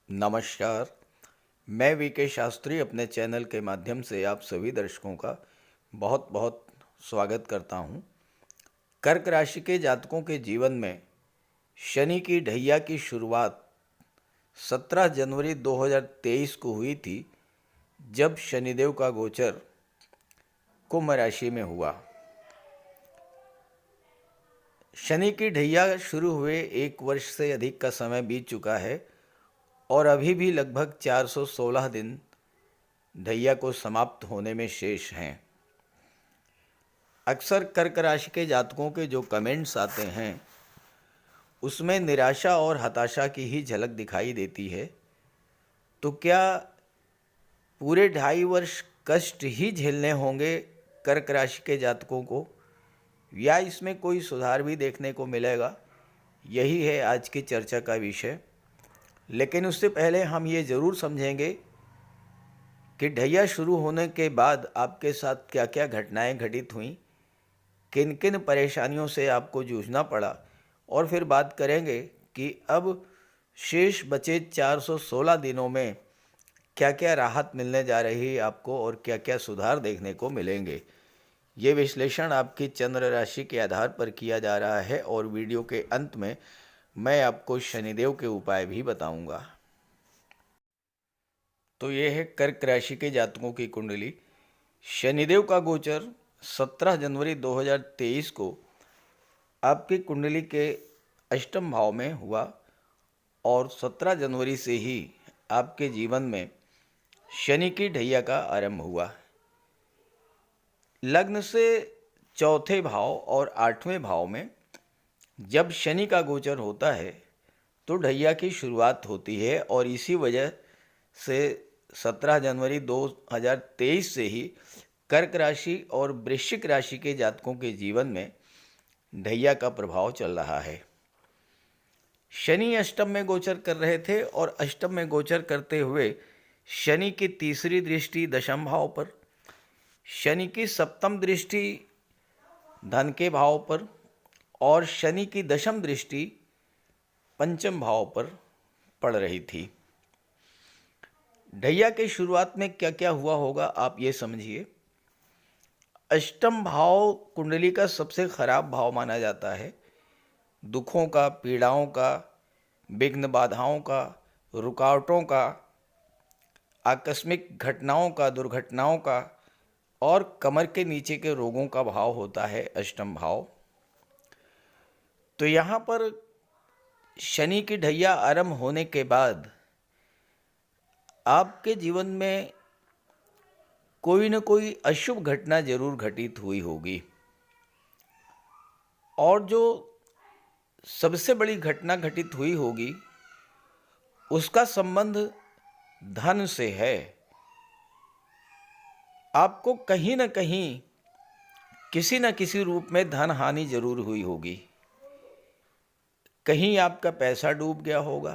नमस्कार। मैं वीके शास्त्री अपने चैनल के माध्यम से आप सभी दर्शकों का बहुत बहुत स्वागत करता हूं। कर्क राशि के जातकों के जीवन में शनि की ढैया की शुरुआत 17 जनवरी 2023 को हुई थी, जब शनिदेव का गोचर कुंभ राशि में हुआ। शनि की ढैया शुरू हुए 1 वर्ष से अधिक का समय बीत चुका है और अभी भी लगभग 416 दिन ढैया को समाप्त होने में शेष हैं। अक्सर कर्क राशि के जातकों के जो कमेंट्स आते हैं उसमें निराशा और हताशा की ही झलक दिखाई देती है। तो क्या पूरे 2.5 वर्ष कष्ट ही झेलने होंगे कर्क राशि के जातकों को, या इसमें कोई सुधार भी देखने को मिलेगा? यही है आज की चर्चा का विषय। लेकिन उससे पहले हम ये ज़रूर समझेंगे कि ढैया शुरू होने के बाद आपके साथ क्या क्या घटनाएं घटित हुईं, किन किन परेशानियों से आपको जूझना पड़ा, और फिर बात करेंगे कि अब शेष बचे 416 दिनों में क्या क्या राहत मिलने जा रही है आपको और क्या क्या सुधार देखने को मिलेंगे। ये विश्लेषण आपकी चंद्र राशि के आधार पर किया जा रहा है और वीडियो के अंत में मैं आपको शनिदेव के उपाय भी बताऊंगा। तो ये है कर्क राशि के जातकों की कुंडली। शनिदेव का गोचर 17 जनवरी 2023 को आपकी कुंडली के अष्टम भाव में हुआ और 17 जनवरी से ही आपके जीवन में शनि की ढैया का आरंभ हुआ। लग्न से चौथे भाव और 8वें भाव में जब शनि का गोचर होता है तो ढैया की शुरुआत होती है और इसी वजह से 17 जनवरी 2023 से ही कर्क राशि और वृश्चिक राशि के जातकों के जीवन में ढैया का प्रभाव चल रहा है। शनि अष्टम में गोचर कर रहे थे और अष्टम में गोचर करते हुए शनि की तीसरी दृष्टि दशम भाव पर, शनि की सप्तम दृष्टि धन के भाव पर और शनि की दशम दृष्टि पंचम भाव पर पड़ रही थी। ढैया के शुरुआत में क्या क्या हुआ होगा आप ये समझिए। अष्टम भाव कुंडली का सबसे खराब भाव माना जाता है। दुखों का, पीड़ाओं का, विघ्न बाधाओं का, रुकावटों का, आकस्मिक घटनाओं का, दुर्घटनाओं का और कमर के नीचे के रोगों का भाव होता है अष्टम भाव। तो यहाँ पर शनि की ढैया आरंभ होने के बाद आपके जीवन में कोई न कोई अशुभ घटना जरूर घटित हुई होगी और जो सबसे बड़ी घटना घटित हुई होगी उसका संबंध धन से है। आपको कहीं न कहीं किसी न किसी रूप में धन हानि जरूर हुई होगी। कहीं आपका पैसा डूब गया होगा,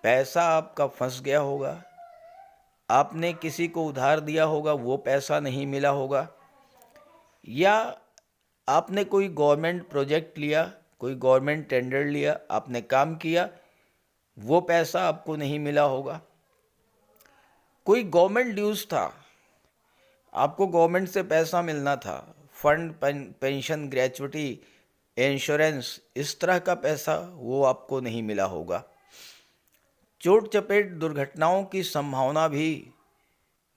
पैसा आपका फंस गया होगा, आपने किसी को उधार दिया होगा, वो पैसा नहीं मिला होगा, या आपने कोई गवर्नमेंट प्रोजेक्ट लिया, कोई गवर्नमेंट टेंडर लिया, आपने काम किया, वो पैसा आपको नहीं मिला होगा। कोई गवर्नमेंट ड्यूज था, आपको गवर्नमेंट से पैसा मिलना था, फंड, पेंशन, ग्रेचुइटी, इंश्योरेंस, इस तरह का पैसा वो आपको नहीं मिला होगा। चोट चपेट दुर्घटनाओं की संभावना भी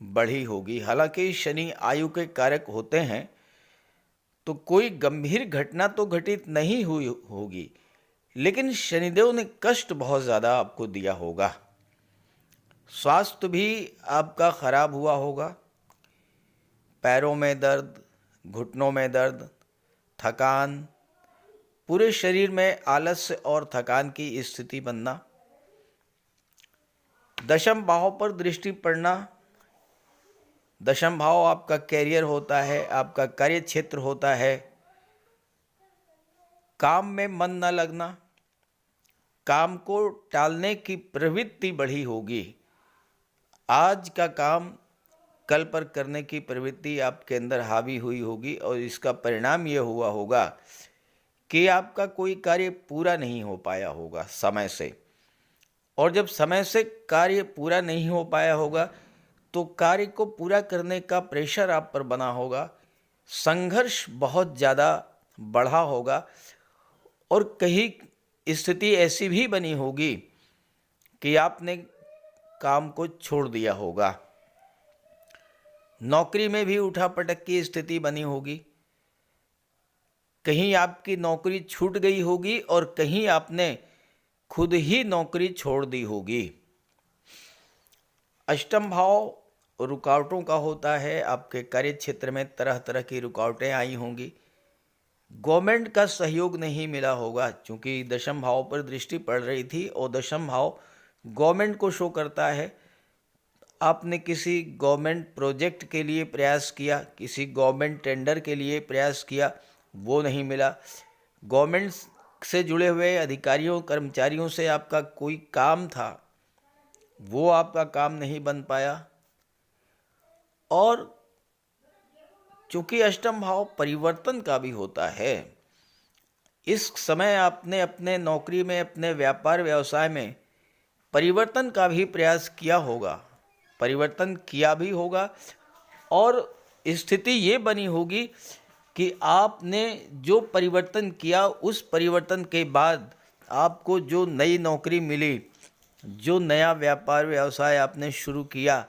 बढ़ी होगी। हालांकि शनि आयु के कारक होते हैं तो कोई गंभीर घटना तो घटित नहीं हुई होगी, लेकिन शनिदेव ने कष्ट बहुत ज़्यादा आपको दिया होगा। स्वास्थ्य भी आपका खराब हुआ होगा। पैरों में दर्द, घुटनों में दर्द, थकान, पूरे शरीर में आलस्य और थकान की स्थिति बनना, दशम भाव पर दृष्टि पड़ना। दशम भाव आपका कैरियर होता है, आपका कार्य क्षेत्र होता है। काम में मन न लगना, काम को टालने की प्रवृत्ति बढ़ी होगी। आज का काम कल पर करने की प्रवृत्ति आपके अंदर हावी हुई होगी और इसका परिणाम ये हुआ होगा कि आपका कोई कार्य पूरा नहीं हो पाया होगा समय से। और जब समय से कार्य पूरा नहीं हो पाया होगा तो कार्य को पूरा करने का प्रेशर आप पर बना होगा, संघर्ष बहुत ज़्यादा बढ़ा होगा और कहीं स्थिति ऐसी भी बनी होगी कि आपने काम को छोड़ दिया होगा। नौकरी में भी उठापटक की स्थिति बनी होगी, कहीं आपकी नौकरी छूट गई होगी और कहीं आपने खुद ही नौकरी छोड़ दी होगी। अष्टम भाव रुकावटों का होता है, आपके कार्य क्षेत्र में तरह तरह की रुकावटें आई होंगी, गवर्नमेंट का सहयोग नहीं मिला होगा, क्योंकि दशम भाव पर दृष्टि पड़ रही थी और दशम भाव गवर्नमेंट को शो करता है। आपने किसी गवर्नमेंट प्रोजेक्ट के लिए प्रयास किया, किसी गवर्नमेंट टेंडर के लिए प्रयास किया, वो नहीं मिला। गवर्नमेंट से जुड़े हुए अधिकारियों कर्मचारियों से आपका कोई काम था, वो आपका काम नहीं बन पाया। और चूंकि अष्टम भाव परिवर्तन का भी होता है, इस समय आपने अपने नौकरी में, अपने व्यापार व्यवसाय में परिवर्तन का भी प्रयास किया होगा, परिवर्तन किया भी होगा और स्थिति ये बनी होगी कि आपने जो परिवर्तन किया उस परिवर्तन के बाद आपको जो नई नौकरी मिली, जो नया व्यापार व्यवसाय आपने शुरू किया,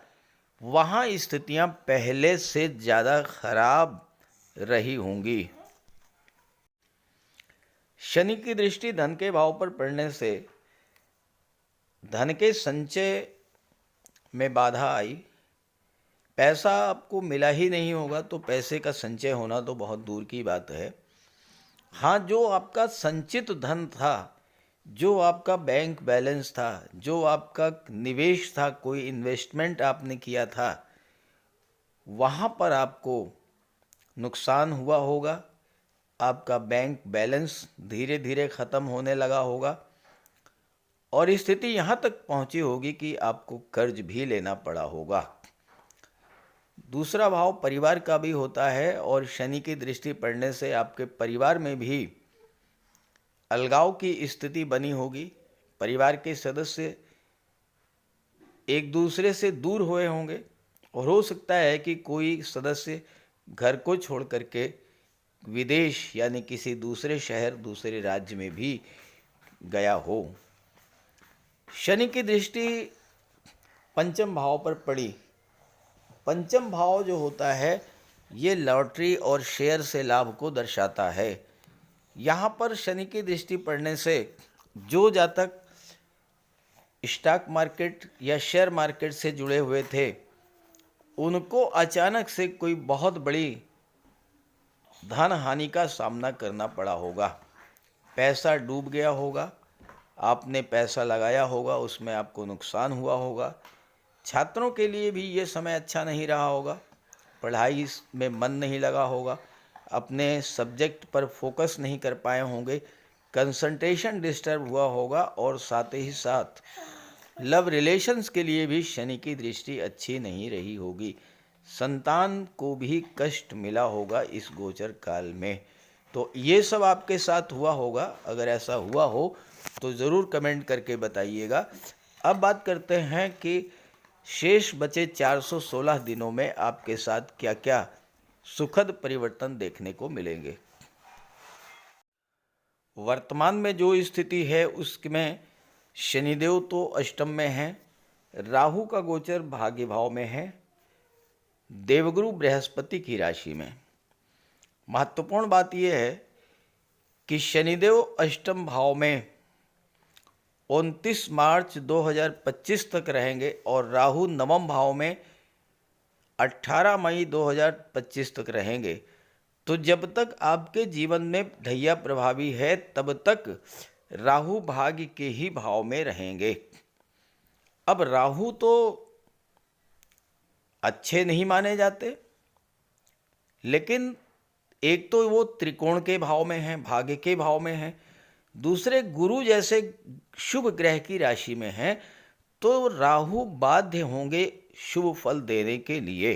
वहाँ स्थितियाँ पहले से ज़्यादा खराब रही होंगी। शनि की दृष्टि धन के भाव पर पड़ने से धन के संचय में बाधा आई, पैसा आपको मिला ही नहीं होगा तो पैसे का संचय होना तो बहुत दूर की बात है। हाँ, जो आपका संचित धन था, जो आपका बैंक बैलेंस था, जो आपका निवेश था, कोई इन्वेस्टमेंट आपने किया था, वहाँ पर आपको नुकसान हुआ होगा, आपका बैंक बैलेंस धीरे धीरे ख़त्म होने लगा होगा और स्थिति यहाँ तक पहुँची होगी कि आपको कर्ज भी लेना पड़ा होगा। दूसरा भाव परिवार का भी होता है और शनि की दृष्टि पड़ने से आपके परिवार में भी अलगाव की स्थिति बनी होगी। परिवार के सदस्य एक दूसरे से दूर हुए होंगे और हो सकता है कि कोई सदस्य घर को छोड़ करके विदेश यानी किसी दूसरे शहर, दूसरे राज्य में भी गया हो। शनि की दृष्टि पंचम भाव पर पड़ी। पंचम भाव जो होता है ये लॉटरी और शेयर से लाभ को दर्शाता है। यहाँ पर शनि की दृष्टि पड़ने से जो जातक स्टॉक मार्केट या शेयर मार्केट से जुड़े हुए थे, उनको अचानक से कोई बहुत बड़ी धन हानि का सामना करना पड़ा होगा। पैसा डूब गया होगा, आपने पैसा लगाया होगा, उसमें आपको नुकसान हुआ होगा। छात्रों के लिए भी ये समय अच्छा नहीं रहा होगा, पढ़ाई में मन नहीं लगा होगा, अपने सब्जेक्ट पर फोकस नहीं कर पाए होंगे, कंसंट्रेशन डिस्टर्ब हुआ होगा और साथ ही साथ लव रिलेशंस के लिए भी शनि की दृष्टि अच्छी नहीं रही होगी। संतान को भी कष्ट मिला होगा इस गोचर काल में। तो ये सब आपके साथ हुआ होगा। अगर ऐसा हुआ हो तो ज़रूर कमेंट करके बताइएगा। अब बात करते हैं कि शेष बचे 416 दिनों में आपके साथ क्या क्या सुखद परिवर्तन देखने को मिलेंगे। वर्तमान में जो स्थिति है उसमें शनिदेव तो अष्टम में हैं, राहु का गोचर भाग्य भाव में है, देवगुरु बृहस्पति की राशि में। महत्वपूर्ण बात यह है कि शनिदेव अष्टम भाव में 29 मार्च 2025 तक रहेंगे और राहु नवम भाव में 18 मई 2025 तक रहेंगे। तो जब तक आपके जीवन में ढैया प्रभावी है तब तक राहु भाग्य के ही भाव में रहेंगे। अब राहु तो अच्छे नहीं माने जाते, लेकिन एक तो वो त्रिकोण के भाव में हैं, भाग्य के भाव में हैं, दूसरे गुरु जैसे शुभ ग्रह की राशि में हैं, तो राहु बाध्य होंगे शुभ फल देने के लिए।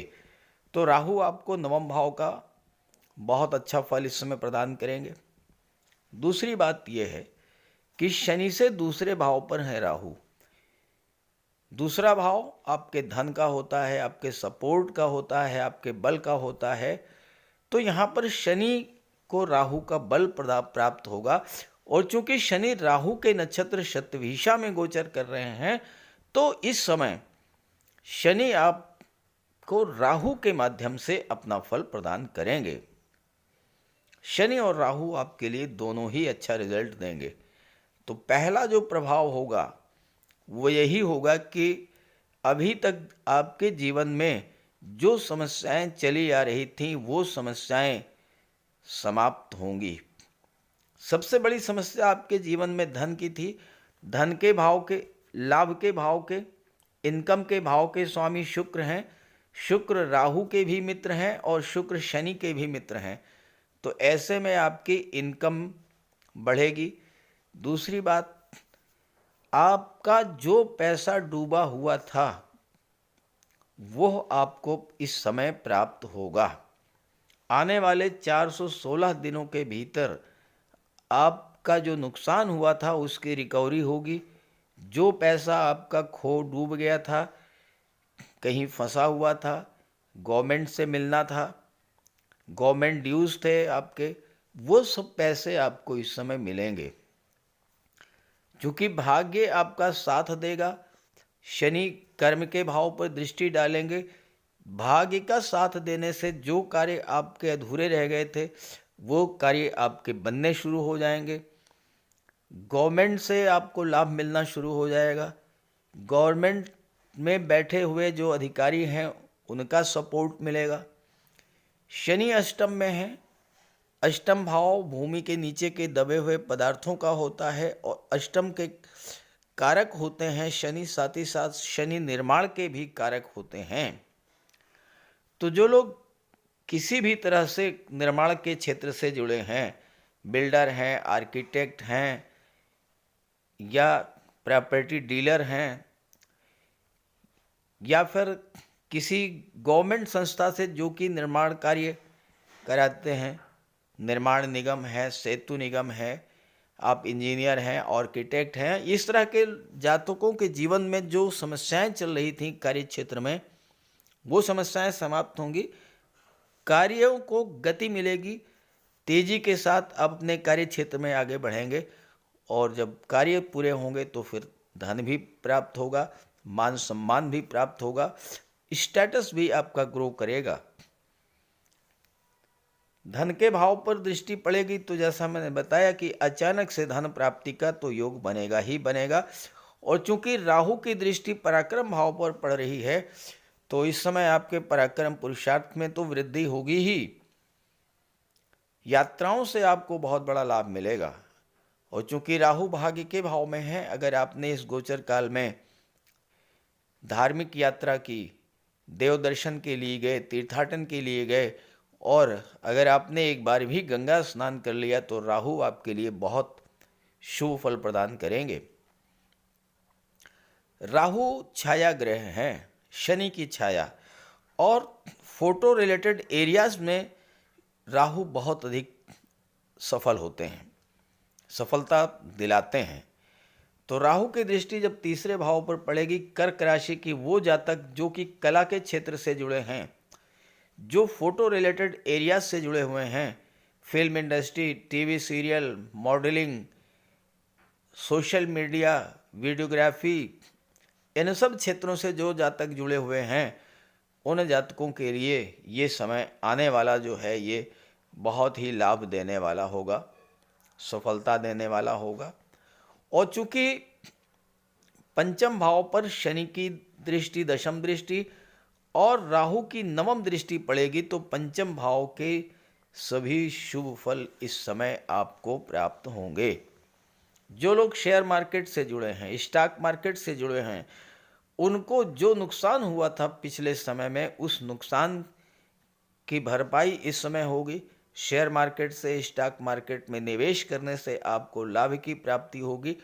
तो राहु आपको नवम भाव का बहुत अच्छा फल इस समय प्रदान करेंगे। दूसरी बात यह है कि शनि से दूसरे भाव पर है राहु, दूसरा भाव आपके धन का होता है, आपके सपोर्ट का होता है, आपके बल का होता है। तो यहाँ पर शनि को राहु का बल प्राप्त होगा। और चूंकि शनि राहु के नक्षत्र शतभिषा में गोचर कर रहे हैं, तो इस समय शनि आपको राहु के माध्यम से अपना फल प्रदान करेंगे। शनि और राहु आपके लिए दोनों ही अच्छा रिजल्ट देंगे। तो पहला जो प्रभाव होगा वो यही होगा कि अभी तक आपके जीवन में जो समस्याएं चली आ रही थीं वो समस्याएं समाप्त होंगी। सबसे बड़ी समस्या आपके जीवन में धन की थी। धन के भाव के, लाभ के भाव के, इनकम के भाव के स्वामी शुक्र हैं। शुक्र राहु के भी मित्र हैं और शुक्र शनि के भी मित्र हैं। तो ऐसे में आपकी इनकम बढ़ेगी। दूसरी बात, आपका जो पैसा डूबा हुआ था वो आपको इस समय प्राप्त होगा। आने वाले 416 दिनों के भीतर आपका जो नुकसान हुआ था उसकी रिकवरी होगी। जो पैसा आपका डूब गया था, कहीं फंसा हुआ था, गवर्नमेंट से मिलना था, गवर्नमेंट ड्यूज थे आपके, वो सब पैसे आपको इस समय मिलेंगे। चूँकि भाग्य आपका साथ देगा, शनि कर्म के भाव पर दृष्टि डालेंगे। भाग्य का साथ देने से जो कार्य आपके अधूरे रह गए थे वो कार्य आपके बनने शुरू हो जाएंगे। गवर्नमेंट से आपको लाभ मिलना शुरू हो जाएगा। गवर्नमेंट में बैठे हुए जो अधिकारी हैं उनका सपोर्ट मिलेगा। शनि अष्टम में है। अष्टम भाव भूमि के नीचे के दबे हुए पदार्थों का होता है और अष्टम के कारक होते हैं शनि। साथ ही साथ शनि निर्माण के भी कारक होते हैं। तो जो लोग किसी भी तरह से निर्माण के क्षेत्र से जुड़े हैं, बिल्डर हैं, आर्किटेक्ट हैं या प्रॉपर्टी डीलर हैं या फिर किसी गवर्नमेंट संस्था से जो कि निर्माण कार्य कराते हैं, निर्माण निगम है, सेतु निगम है, आप इंजीनियर हैं, आर्किटेक्ट हैं, इस तरह के जातकों के जीवन में जो समस्याएं चल रही थी कार्य क्षेत्र में वो समस्याएं समाप्त होंगी। कार्यों को गति मिलेगी। तेजी के साथ आप अपने कार्य क्षेत्र में आगे बढ़ेंगे और जब कार्य पूरे होंगे तो फिर धन भी प्राप्त होगा, मान सम्मान भी प्राप्त होगा, स्टेटस भी आपका ग्रो करेगा। धन के भाव पर दृष्टि पड़ेगी तो जैसा मैंने बताया कि अचानक से धन प्राप्ति का तो योग बनेगा ही बनेगा। और चूंकि राहु की दृष्टि पराक्रम भाव पर पड़ रही है तो इस समय आपके पराक्रम पुरुषार्थ में तो वृद्धि होगी ही। यात्राओं से आपको बहुत बड़ा लाभ मिलेगा। और चूंकि राहु भाग्य के भाव में है, अगर आपने इस गोचर काल में धार्मिक यात्रा की, देव दर्शन के लिए गए, तीर्थाटन के लिए गए और अगर आपने एक बार भी गंगा स्नान कर लिया तो राहु आपके लिए बहुत शुभ फल प्रदान करेंगे। राहु छाया ग्रह हैं, शनि की छाया, और फोटो रिलेटेड एरियाज में राहु बहुत अधिक सफल होते हैं, सफलता दिलाते हैं। तो राहु की दृष्टि जब तीसरे भाव पर पड़ेगी कर्क राशि की, वो जातक जो कि कला के क्षेत्र से जुड़े हैं, जो फोटो रिलेटेड एरियाज से जुड़े हुए हैं, film industry, TV serial, modelling, social media, videography, इन सब क्षेत्रों से जो जातक जुड़े हुए हैं उन जातकों के लिए ये समय आने वाला जो है ये बहुत ही लाभ देने वाला होगा, सफलता देने वाला होगा। और चूंकि पंचम भाव पर शनि की दृष्टि, दशम दृष्टि और राहु की नवम दृष्टि पड़ेगी तो पंचम भाव के सभी शुभ फल इस समय आपको प्राप्त होंगे। जो लोग शेयर मार्केट से जुड़े हैं, स्टॉक मार्केट से जुड़े हैं, उनको जो नुकसान हुआ था पिछले समय में उस नुकसान की भरपाई इस समय होगी। शेयर मार्केट से, स्टॉक मार्केट में निवेश करने से आपको लाभ की प्राप्ति होगी।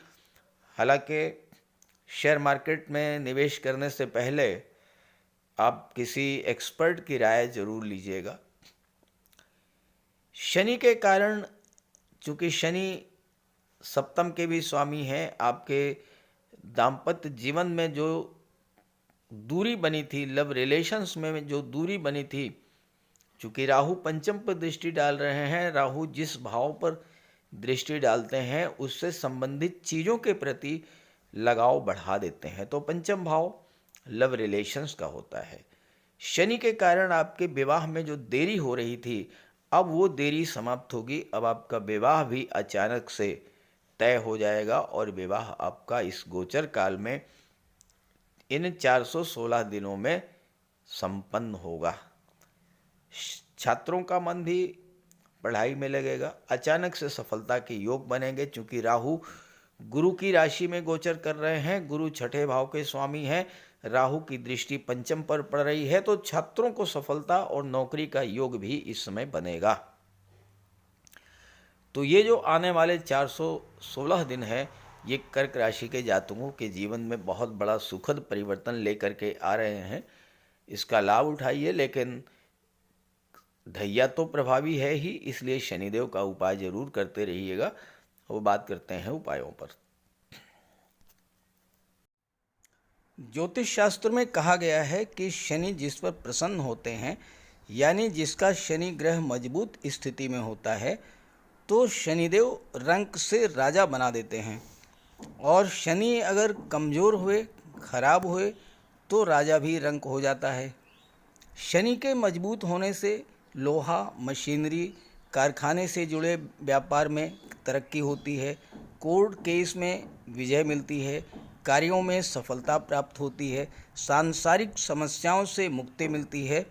हालांकि शेयर मार्केट में निवेश करने से पहले आप किसी एक्सपर्ट की राय जरूर लीजिएगा। शनि के कारण, चूंकि शनि सप्तम के भी स्वामी हैं, आपके दाम्पत्य जीवन में जो दूरी बनी थी, लव रिलेशंस में जो दूरी बनी थी, चूँकि राहु पंचम पर दृष्टि डाल रहे हैं, राहु जिस भाव पर दृष्टि डालते हैं उससे संबंधित चीज़ों के प्रति लगाव बढ़ा देते हैं। तो पंचम भाव लव रिलेशंस का होता है। शनि के कारण आपके विवाह में जो देरी हो रही थी, अब वो देरी समाप्त होगी। अब आपका विवाह भी अचानक से तय हो जाएगा और विवाह आपका इस गोचर काल में इन 416 दिनों में संपन्न होगा। छात्रों का मन भी पढ़ाई में लगेगा। अचानक से सफलता के योग बनेंगे, क्योंकि राहु गुरु की राशि में गोचर कर रहे हैं। गुरु छठे भाव के स्वामी हैं, राहु की दृष्टि पंचम पर पड़ रही है, तो छात्रों को सफलता और नौकरी का योग भी इस समय बनेगा। तो ये जो आने वाले 416 दिन है, ये कर्क राशि के जातकों के जीवन में बहुत बड़ा सुखद परिवर्तन लेकर के आ रहे हैं। इसका लाभ उठाइए, लेकिन ढैया तो प्रभावी है ही, इसलिए शनिदेव का उपाय जरूर करते रहिएगा। वो बात करते हैं उपायों पर। ज्योतिष शास्त्र में कहा गया है कि शनि जिस पर प्रसन्न होते हैं, यानी जिसका शनि ग्रह मजबूत स्थिति में होता है, तो शनिदेव रंक से राजा बना देते हैं। और शनि अगर कमज़ोर हुए, खराब हुए, तो राजा भी रंक हो जाता है। शनि के मजबूत होने से लोहा, मशीनरी, कारखाने से जुड़े व्यापार में तरक्की होती है, कोर्ट केस में विजय मिलती है, कार्यों में सफलता प्राप्त होती है, सांसारिक समस्याओं से मुक्ति मिलती है।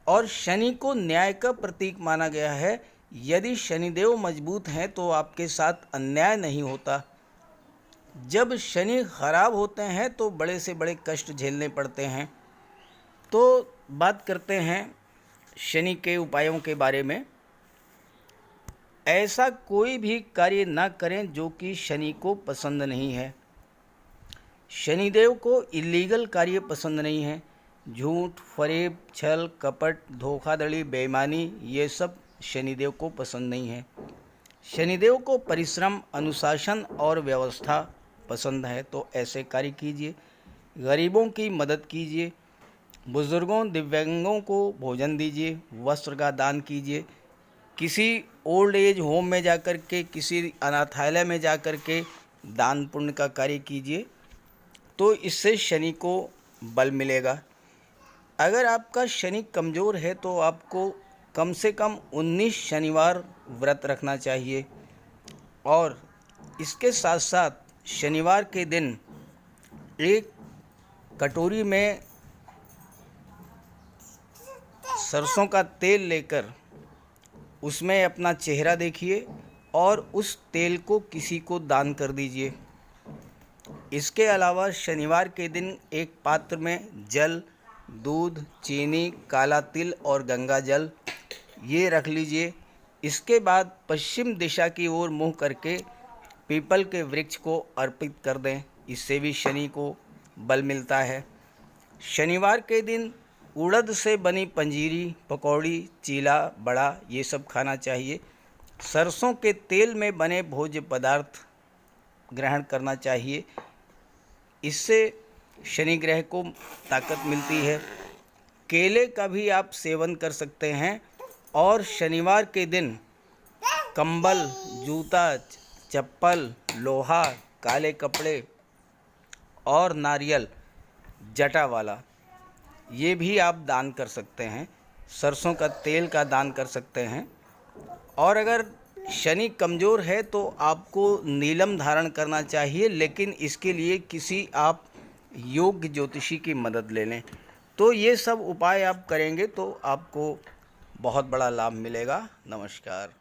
और शनि को न्याय का प्रतीक माना गया है। यदि शनिदेव मजबूत हैं तो आपके साथ अन्याय नहीं होता। जब शनि खराब होते हैं तो बड़े से बड़े कष्ट झेलने पड़ते हैं। तो बात करते हैं शनि के उपायों के बारे में। ऐसा कोई भी कार्य ना करें जो कि शनि को पसंद नहीं है। शनिदेव को इलीगल कार्य पसंद नहीं है। झूठ, फरेब, छल, कपट, धोखाधड़ी, बेईमानी, ये सब शनिदेव को पसंद नहीं है। शनिदेव को परिश्रम, अनुशासन और व्यवस्था पसंद है, तो ऐसे कार्य कीजिए। गरीबों की मदद कीजिए, बुजुर्गों, दिव्यांगों को भोजन दीजिए, वस्त्र का दान कीजिए, किसी ओल्ड एज होम में जाकर के, किसी अनाथालय में जाकर के दान पुण्य का कार्य कीजिए, तो इससे शनि को बल मिलेगा। अगर आपका शनि कमज़ोर है तो आपको कम से कम 19 शनिवार व्रत रखना चाहिए। और इसके साथ साथ शनिवार के दिन एक कटोरी में सरसों का तेल लेकर उसमें अपना चेहरा देखिए और उस तेल को किसी को दान कर दीजिए। इसके अलावा शनिवार के दिन एक पात्र में जल, दूध, चीनी, काला तिल और गंगा जल ये रख लीजिए। इसके बाद पश्चिम दिशा की ओर मुँह करके पीपल के वृक्ष को अर्पित कर दें। इससे भी शनि को बल मिलता है। शनिवार के दिन उड़द से बनी पंजीरी, पकौड़ी, चीला, बड़ा ये सब खाना चाहिए। सरसों के तेल में बने भोज्य पदार्थ ग्रहण करना चाहिए। इससे शनि ग्रह को ताकत मिलती है। केले का भी आप सेवन कर सकते हैं। और शनिवार के दिन कंबल, जूता, चप्पल, लोहा, काले कपड़े और नारियल जटा वाला ये भी आप दान कर सकते हैं। सरसों का तेल का दान कर सकते हैं। और अगर शनि कमज़ोर है तो आपको नीलम धारण करना चाहिए, लेकिन इसके लिए किसी आप योग्य ज्योतिषी की मदद ले लें। तो ये सब उपाय आप करेंगे तो आपको बहुत बड़ा लाभ मिलेगा। नमस्कार।